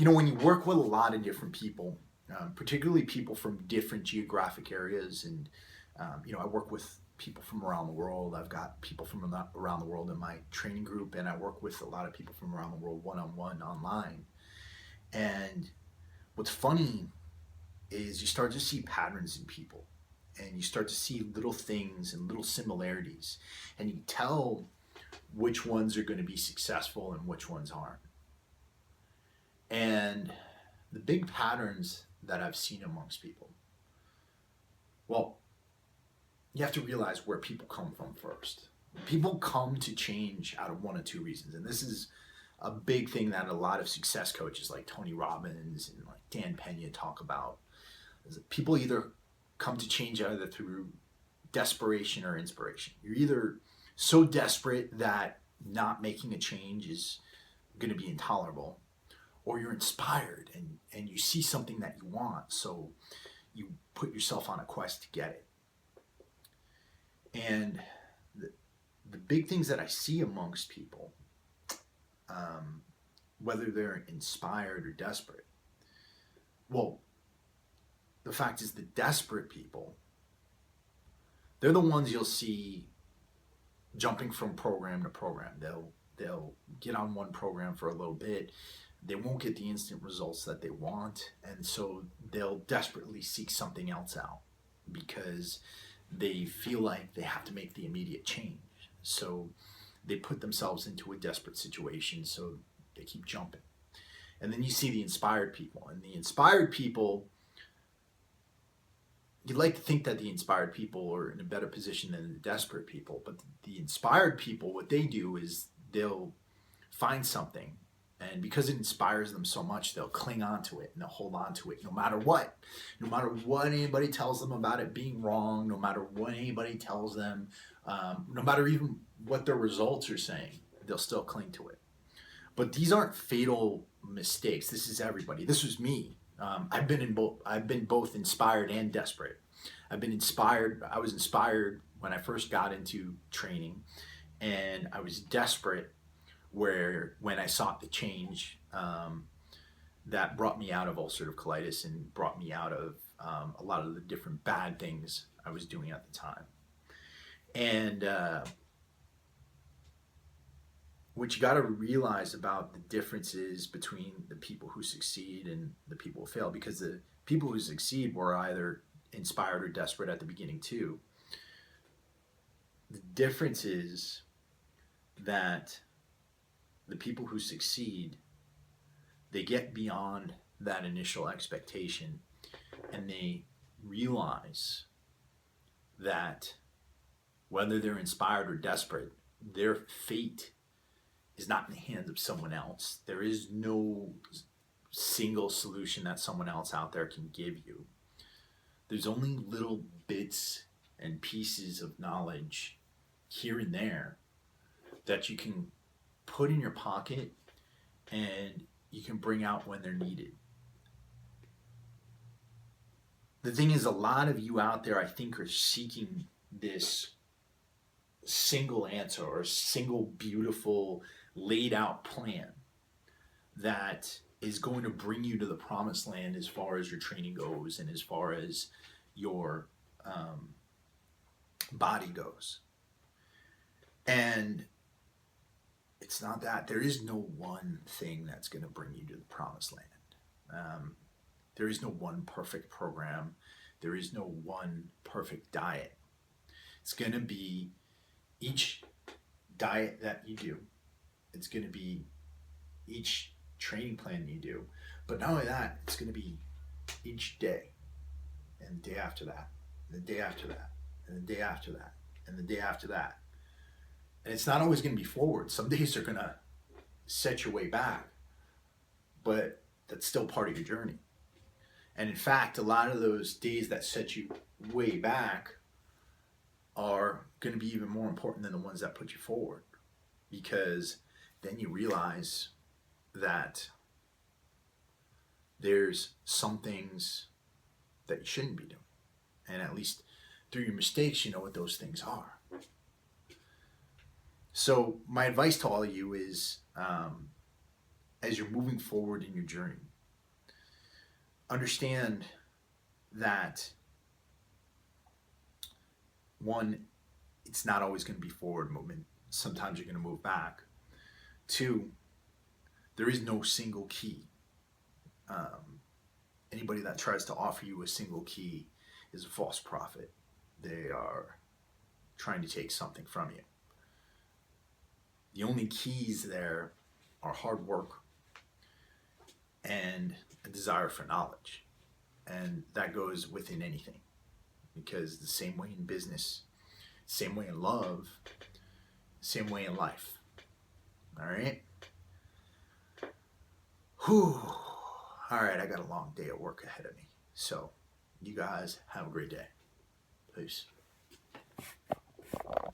When you work with a lot of different people, particularly people from different geographic areas, and I work with people from around the world. I've got people from around the world in my training group, and I work with a lot of people from around the world one-on-one online. And what's funny is you start to see patterns in people, and you start to see little things and little similarities, and you tell which ones are going to be successful and which ones aren't. And the big patterns that I've seen amongst people, well, you have to realize where people come from first. People come to change out of one of two reasons. And this is a big thing that a lot of success coaches like Tony Robbins and like Dan Pena talk about. Is that people either come to change either through desperation or inspiration. You're either so desperate that not making a change is going to be intolerable, or you're inspired and you see something that you want, so you put yourself on a quest to get it. And the big things that I see amongst people, whether they're inspired or desperate, well, the fact is the desperate people, they're the ones you'll see jumping from program to program. They'll get on one program for a little bit. They won't get the instant results that they want, and so they'll desperately seek something else out because they feel like they have to make the immediate change. So they put themselves into a desperate situation, so they keep jumping. And then you see the inspired people, and the inspired people, you'd like to think that the inspired people are in a better position than the desperate people, but the inspired people, what they do is they'll find something, and because it inspires them so much, they'll cling on to it and they'll hold on to it no matter what. No matter what anybody tells them about it being wrong, no matter what anybody tells them, no matter even what their results are saying, they'll still cling to it. But these aren't fatal mistakes. This is everybody. This was me. I've been both inspired and desperate. I've been inspired. I was inspired when I first got into training, and I was desperate when I sought the change that brought me out of ulcerative colitis and brought me out of a lot of the different bad things I was doing at the time. And what you got to realize about the differences between the people who succeed and the people who fail, because the people who succeed were either inspired or desperate at the beginning too. The difference is that the people who succeed, they get beyond that initial expectation, and they realize that whether they're inspired or desperate, their fate is not in the hands of someone else. There is no single solution that someone else out there can give you. There's only little bits and pieces of knowledge here and there that you can put in your pocket and you can bring out when they're needed. The thing is, a lot of you out there, I think, are seeking this single answer or single beautiful laid out plan that is going to bring you to the promised land as far as your training goes and as far as your body goes. And it's not that. There is no one thing that's going to bring you to the promised land. There is no one perfect program. There is no one perfect diet. It's going to be each diet that you do. It's going to be each training plan you do. But not only that, it's going to be each day, and the day after that, and the day after that, and the day after that, and the day after that. And it's not always going to be forward. Some days are going to set your way back, but that's still part of your journey. And in fact, a lot of those days that set you way back are going to be even more important than the ones that put you forward, because then you realize that there's some things that you shouldn't be doing. And at least through your mistakes, you know what those things are. So my advice to all of you is, as you're moving forward in your journey, understand that, one, it's not always going to be forward movement. Sometimes you're going to move back. Two, there is no single key. Anybody that tries to offer you a single key is a false prophet. They are trying to take something from you. The only keys there are hard work and a desire for knowledge. And that goes within anything. Because the same way in business, same way in love, same way in life. All right? Whew. All right, I got a long day at work ahead of me. So, you guys have a great day. Peace.